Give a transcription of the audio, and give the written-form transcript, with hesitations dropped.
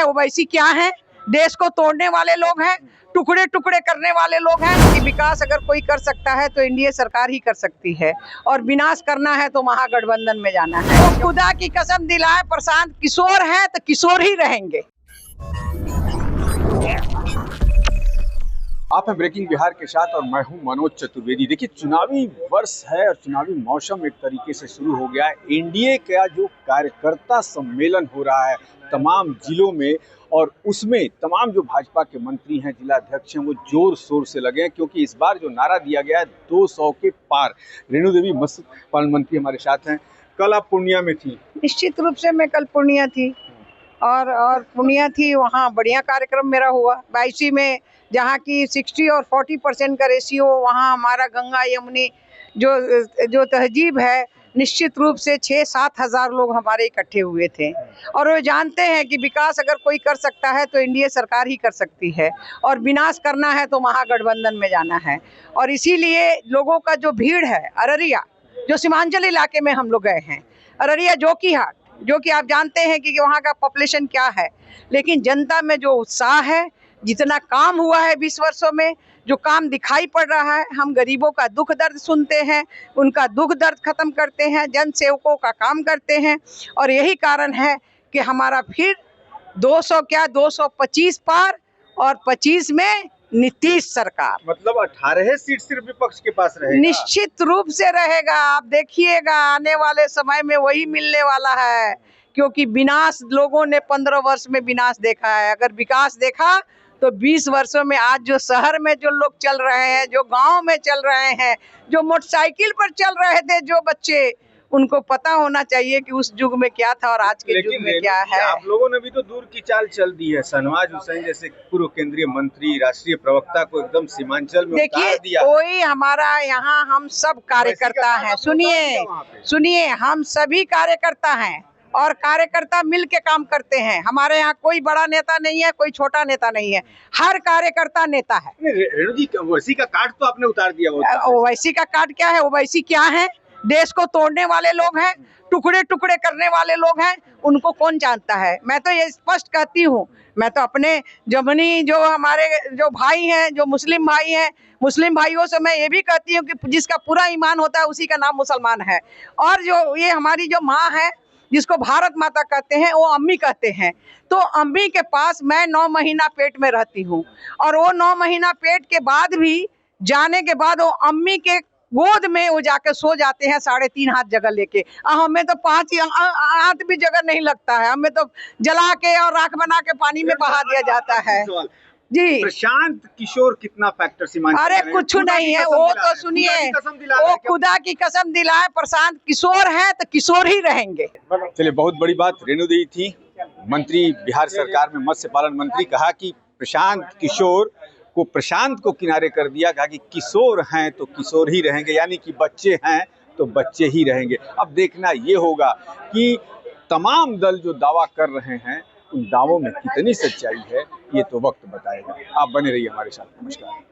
ओवैसी क्या है? देश को तोड़ने वाले लोग हैं, टुकड़े टुकड़े करने वाले लोग हैं। कि विकास अगर कोई कर सकता है तो एनडीए सरकार ही कर सकती है, और विनाश करना है तो महागठबंधन में जाना है। तो खुदा की कसम दिलाए, प्रशांत किशोर है तो किशोर ही रहेंगे। आप हैं ब्रेकिंग बिहार के साथ और मैं हूं मनोज चतुर्वेदी। देखिए, चुनावी वर्ष है और चुनावी मौसम एक तरीके से शुरू हो गया है। एनडीए का जो कार्यकर्ता सम्मेलन हो रहा है तमाम जिलों में, और उसमें तमाम जो भाजपा के मंत्री हैं, जिला अध्यक्ष हैं, वो जोर शोर से लगे हैं, क्योंकि इस बार जो नारा दिया गया है 200 के पार। रेणु देवी मत्स्य पालन मंत्री हमारे साथ हैं। कल आप पूर्णिया में थी। निश्चित रूप से मैं कल पूर्णिया थी और पूर्णिया थी, वहाँ बढ़िया कार्यक्रम मेरा हुआ। 22 में जहाँ की 60 और 40% का रेशियो, वहाँ हमारा गंगा यमुनी जो तहजीब है, निश्चित रूप से 6-7 हज़ार लोग हमारे इकट्ठे हुए थे। और वो जानते हैं कि विकास अगर कोई कर सकता है तो एनडीए सरकार ही कर सकती है, और विनाश करना है तो महागठबंधन में जाना है। और इसीलिए लोगों का जो भीड़ है, अररिया जो सीमांचल इलाके में हम लोग गए हैं, अररिया जोकीहाट, जो कि आप जानते हैं कि वहाँ का पॉपुलेशन क्या है, लेकिन जनता में जो उत्साह है, जितना काम हुआ है 20 वर्षों में, जो काम दिखाई पड़ रहा है, हम गरीबों का दुख दर्द सुनते हैं, उनका दुख दर्द खत्म करते हैं, जन सेवकों का काम करते हैं। और यही कारण है कि हमारा फिर 200 क्या 225 पार, और 25 में नीतीश सरकार। मतलब 18 सीट सिर्फ विपक्ष के पास रहेगा। निश्चित रूप से रहेगा। आप देखिएगा, आने वाले समय में वही मिलने वाला है, क्योंकि विनाश लोगों ने 15 वर्ष में विनाश देखा है। अगर विकास देखा तो 20 वर्षों में आज जो शहर में जो लोग चल रहे हैं, जो गांव में चल रहे हैं, जो मोटरसाइकिल पर चल रहे थे जो बच्चे, उनको पता होना चाहिए कि उस युग में क्या था और आज के युग में क्या है। आप लोगों ने भी तो दूर की चाल चल दी है। शहनवाज हुसैन जैसे पूर्व केंद्रीय मंत्री, राष्ट्रीय प्रवक्ता को एकदम सीमांचल में उतार दिया। कोई हमारा यहाँ, हम सब कार्यकर्ता हैं। सुनिए, हम सभी कार्यकर्ता हैं और कार्यकर्ता मिल के काम करते हैं। हमारे यहाँ कोई बड़ा नेता नहीं है, कोई छोटा नेता नहीं है, हर कार्यकर्ता नेता है। रेणु जी, ओवैसी का कार्ड तो आपने उतार दिया। ओवैसी का कार्ड क्या है? ओवैसी क्या है? देश को तोड़ने वाले लोग हैं, टुकड़े टुकड़े करने वाले लोग हैं। उनको कौन जानता है? मैं तो ये स्पष्ट कहती हूँ, मैं तो अपने जमनी जो हमारे जो भाई हैं, जो मुस्लिम भाई हैं, मुस्लिम भाइयों से मैं ये भी कहती हूँ कि जिसका पूरा ईमान होता है उसी का नाम मुसलमान है। और जो ये हमारी जो माँ है, जिसको भारत माता कहते हैं, वो अम्मी कहते हैं। तो अम्मी के पास मैं 9 महीना पेट में रहती हूँ, और वो 9 महीना पेट के बाद भी जाने के बाद वो अम्मी के गोद में वो जाके सो जाते हैं 3.5 हाथ जगह लेके। हमें तो 5 हाथ भी जगह नहीं लगता है, हमें तो जला के और राख बना के पानी में बहा दिया जाता है। जी, प्रशांत किशोर कितना फैक्टर सीमांचल? अरे कुछ नहीं है, वो तो सुनिए, वो खुदा की कसम दिलाए, प्रशांत किशोर है तो किशोर ही रहेंगे। चलिए, बहुत बड़ी बात रेणु देवी थी, मंत्री बिहार सरकार में, मत्स्य पालन मंत्री। कहा कि प्रशांत किशोर को, प्रशांत को किनारे कर दिया। कहा कि किशोर हैं तो किशोर ही रहेंगे, यानी कि बच्चे हैं तो बच्चे ही रहेंगे। अब देखना ये होगा कि तमाम दल जो दावा कर रहे हैं, उन दावों में कितनी सच्चाई है, ये तो वक्त बताएगा। आप बने रहिए हमारे साथ। नमस्कार।